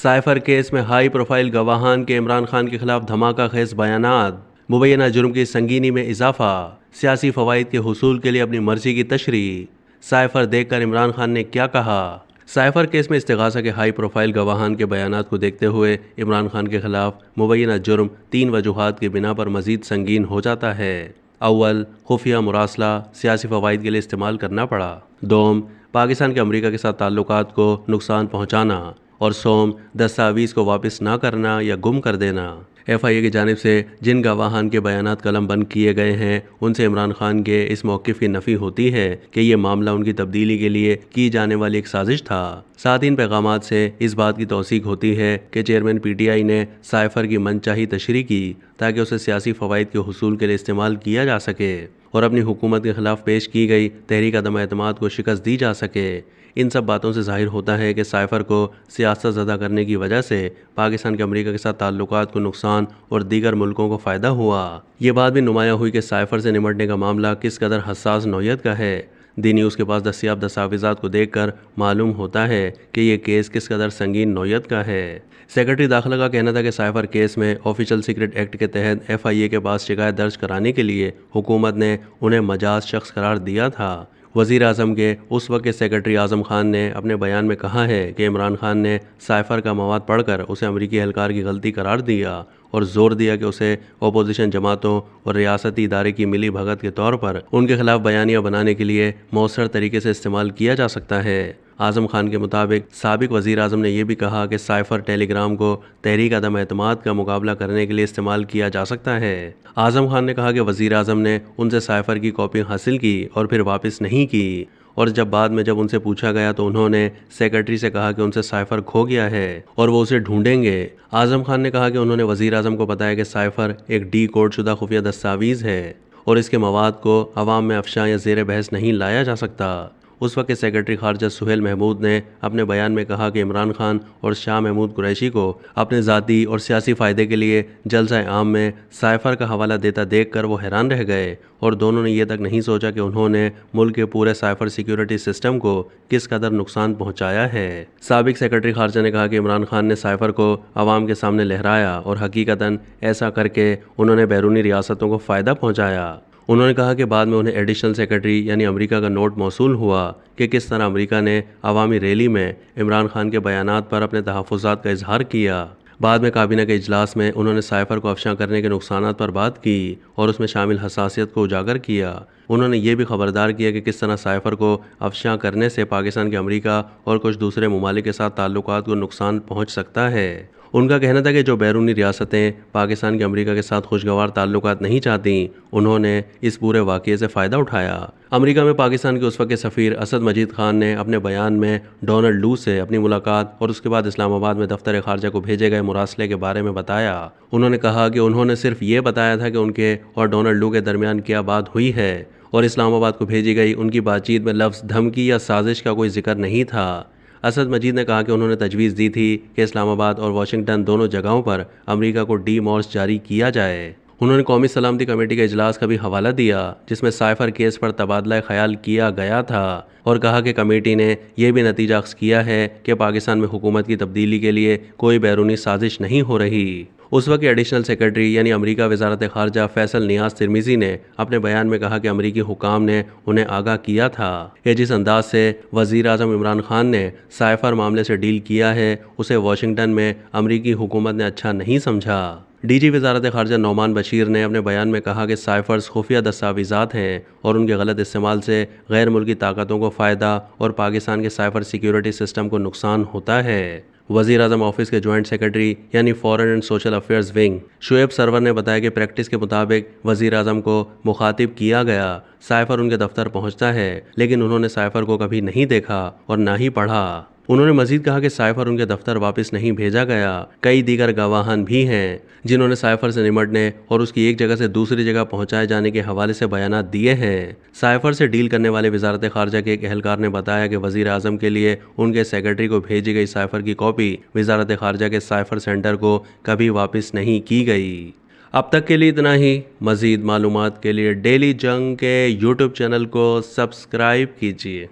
Cipher case میں high profile گواہان کے عمران خان کے خلاف دھماکہ خیز بیانات، مبینہ جرم کی سنگینی میں اضافہ، سیاسی فوائد کے حصول کے لیے اپنی مرضی کی تشریح۔ سائفر دیکھ کر عمران خان نے کیا کہا؟ سائفر کیس میں استغاثہ کے ہائی پروفائل گواہان کے بیانات کو دیکھتے ہوئے عمران خان کے خلاف مبینہ جرم 3 وجوہات کی بنا پر مزید سنگین ہو جاتا ہے۔ اول، خفیہ مراسلہ سیاسی فوائد کے لیے استعمال کرنا پڑا۔ دوم، پاکستان کے امریکہ کے ساتھ تعلقات کو نقصان پہنچانا۔ اور سوم، دستاویز کو واپس نہ کرنا یا گم کر دینا۔ ایف آئی اے کی جانب سے جن گواہان کے بیانات قلم بند کیے گئے ہیں ان سے عمران خان کے اس موقف کی نفی ہوتی ہے کہ یہ معاملہ ان کی تبدیلی کے لیے کی جانے والی ایک سازش تھا۔ ساتھ ان پیغامات سے اس بات کی توثیق ہوتی ہے کہ چیئرمین پی ٹی آئی نے سائفر کی من چاہی تشریح کی تاکہ اسے سیاسی فوائد کے حصول کے لیے استعمال کیا جا سکے اور اپنی حکومت کے خلاف پیش کی گئی تحریک عدم اعتماد کو شکست دی جا سکے۔ ان سب باتوں سے ظاہر ہوتا ہے کہ سائفر کو سیاست زدہ کرنے کی وجہ سے پاکستان کے امریکہ کے ساتھ تعلقات کو نقصان اور دیگر ملکوں کو فائدہ ہوا۔ یہ بات بھی نمایاں ہوئی کہ سائفر سے نمٹنے کا معاملہ کس قدر حساس نوعیت کا ہے۔ دی نیوز کے پاس دستیاب دستاویزات کو دیکھ کر معلوم ہوتا ہے کہ یہ کیس کس قدر سنگین نوعیت کا ہے۔ سیکرٹری داخلہ کا کہنا تھا کہ سائفر کیس میں آفیشل سیکرٹ ایکٹ کے تحت ایف آئی اے کے پاس شکایت درج کرانے کے لیے حکومت نے انہیں مجاز شخص قرار دیا تھا۔ وزیر اعظم کے اس وقت کے سیکرٹری اعظم خان نے اپنے بیان میں کہا ہے کہ عمران خان نے سائفر کا مواد پڑھ کر اسے امریکی اہلکار کی غلطی قرار دیا اور زور دیا کہ اسے اپوزیشن جماعتوں اور ریاستی ادارے کی ملی بھگت کے طور پر ان کے خلاف بیانیہ بنانے کے لیے مؤثر طریقے سے استعمال کیا جا سکتا ہے۔ اعظم خان کے مطابق سابق وزیر اعظم نے یہ بھی کہا کہ سائفر ٹیلی گرام کو تحریک عدم اعتماد کا مقابلہ کرنے کے لیے استعمال کیا جا سکتا ہے۔ اعظم خان نے کہا کہ وزیر اعظم نے ان سے سائفر کی کاپی حاصل کی اور پھر واپس نہیں کی، اور بعد میں جب ان سے پوچھا گیا تو انہوں نے سیکرٹری سے کہا کہ ان سے سائفر کھو گیا ہے اور وہ اسے ڈھونڈیں گے۔ اعظم خان نے کہا کہ انہوں نے وزیر اعظم کو بتایا کہ سائفر ایک ڈی کوڈ شدہ خفیہ دستاویز ہے اور اس کے مواد کو عوام میں افشاں یا زیر بحث نہیں لایا جا سکتا۔ اس وقت کے سیکرٹری خارجہ سہیل محمود نے اپنے بیان میں کہا کہ عمران خان اور شاہ محمود قریشی کو اپنے ذاتی اور سیاسی فائدے کے لیے جلسہ عام میں سائفر کا حوالہ دیتا دیکھ کر وہ حیران رہ گئے اور دونوں نے یہ تک نہیں سوچا کہ انہوں نے ملک کے پورے سائفر سیکیورٹی سسٹم کو کس قدر نقصان پہنچایا ہے۔ سابق سیکرٹری خارجہ نے کہا کہ عمران خان نے سائفر کو عوام کے سامنے لہرایا اور حقیقتاً ایسا کر کے انہوں نے بیرونی ریاستوں کو فائدہ پہنچایا۔ انہوں نے کہا کہ بعد میں انہیں ایڈیشنل سیکرٹری یعنی امریکہ کا نوٹ موصول ہوا کہ کس طرح امریکہ نے عوامی ریلی میں عمران خان کے بیانات پر اپنے تحفظات کا اظہار کیا۔ بعد میں کابینہ کے اجلاس میں انہوں نے سائفر کو افشاں کرنے کے نقصانات پر بات کی اور اس میں شامل حساسیت کو اجاگر کیا۔ انہوں نے یہ بھی خبردار کیا کہ کس طرح سائفر کو افشاں کرنے سے پاکستان کے امریکہ اور کچھ دوسرے ممالک کے ساتھ تعلقات کو نقصان پہنچ سکتا ہے۔ ان کا کہنا تھا کہ جو بیرونی ریاستیں پاکستان کے امریکہ کے ساتھ خوشگوار تعلقات نہیں چاہتیں انہوں نے اس پورے واقعے سے فائدہ اٹھایا۔ امریکہ میں پاکستان کے اس وقت کے سفیر اسد مجید خان نے اپنے بیان میں ڈونلڈ لو سے اپنی ملاقات اور اس کے بعد اسلام آباد میں دفتر خارجہ کو بھیجے گئے مراسلے کے بارے میں بتایا۔ انہوں نے کہا کہ انہوں نے صرف یہ بتایا تھا کہ ان کے اور ڈونلڈ لو کے درمیان کیا بات ہوئی ہے اور اسلام آباد کو بھیجی گئی ان کی بات چیت میں لفظ دھمکی یا سازش کا کوئی ذکر نہیں تھا۔ اسد مجید نے کہا کہ انہوں نے تجویز دی تھی کہ اسلام آباد اور واشنگٹن دونوں جگہوں پر امریکہ کو ڈی مورس جاری کیا جائے۔ انہوں نے قومی سلامتی کمیٹی کے اجلاس کا بھی حوالہ دیا جس میں سائفر کیس پر تبادلہ خیال کیا گیا تھا اور کہا کہ کمیٹی نے یہ بھی نتیجہ اخذ کیا ہے کہ پاکستان میں حکومت کی تبدیلی کے لیے کوئی بیرونی سازش نہیں ہو رہی۔ اس وقت ایڈیشنل سیکرٹری یعنی امریکہ وزارت خارجہ فیصل نیاز ترمیزی نے اپنے بیان میں کہا کہ امریکی حکام نے انہیں آگاہ کیا تھا کہ جس انداز سے وزیر اعظم عمران خان نے سائفر معاملے سے ڈیل کیا ہے اسے واشنگٹن میں امریکی حکومت نے اچھا نہیں سمجھا۔ ڈی جی وزارت خارجہ نعمان بشیر نے اپنے بیان میں کہا کہ سائفرز خفیہ دستاویزات ہیں اور ان کے غلط استعمال سے غیر ملکی طاقتوں کو فائدہ اور پاکستان کے سائفر سیکیورٹی سسٹم کو نقصان ہوتا ہے۔ وزیر اعظم آفس کے جوائنٹ سیکرٹری یعنی foreign and social affairs wing Shoaib Sarwar نے بتایا کہ پریکٹس کے مطابق وزیر اعظم کو مخاطب کیا گیا سائفر ان کے دفتر پہنچتا ہے لیکن انہوں نے سائفر کو کبھی نہیں دیکھا اور نہ ہی پڑھا۔ انہوں نے مزید کہا کہ سائفر ان کے دفتر واپس نہیں بھیجا گیا۔ کئی دیگر گواہان بھی ہیں جنہوں نے سائفر سے نمٹنے اور اس کی ایک جگہ سے دوسری جگہ پہنچائے جانے کے حوالے سے بیانات دیے ہیں۔ سائفر سے ڈیل کرنے والے وزارت خارجہ کے ایک اہلکار نے بتایا کہ وزیر اعظم کے لیے ان کے سیکرٹری کو بھیجی گئی سائفر کی کاپی وزارت خارجہ کے سائفر سینٹر کو کبھی واپس نہیں کی گئی۔ اب تک کے لیے اتنا ہی۔ مزید معلومات کے لیے ڈیلی جنگ کے یوٹیوب چینل کو سبسکرائب کیجیے۔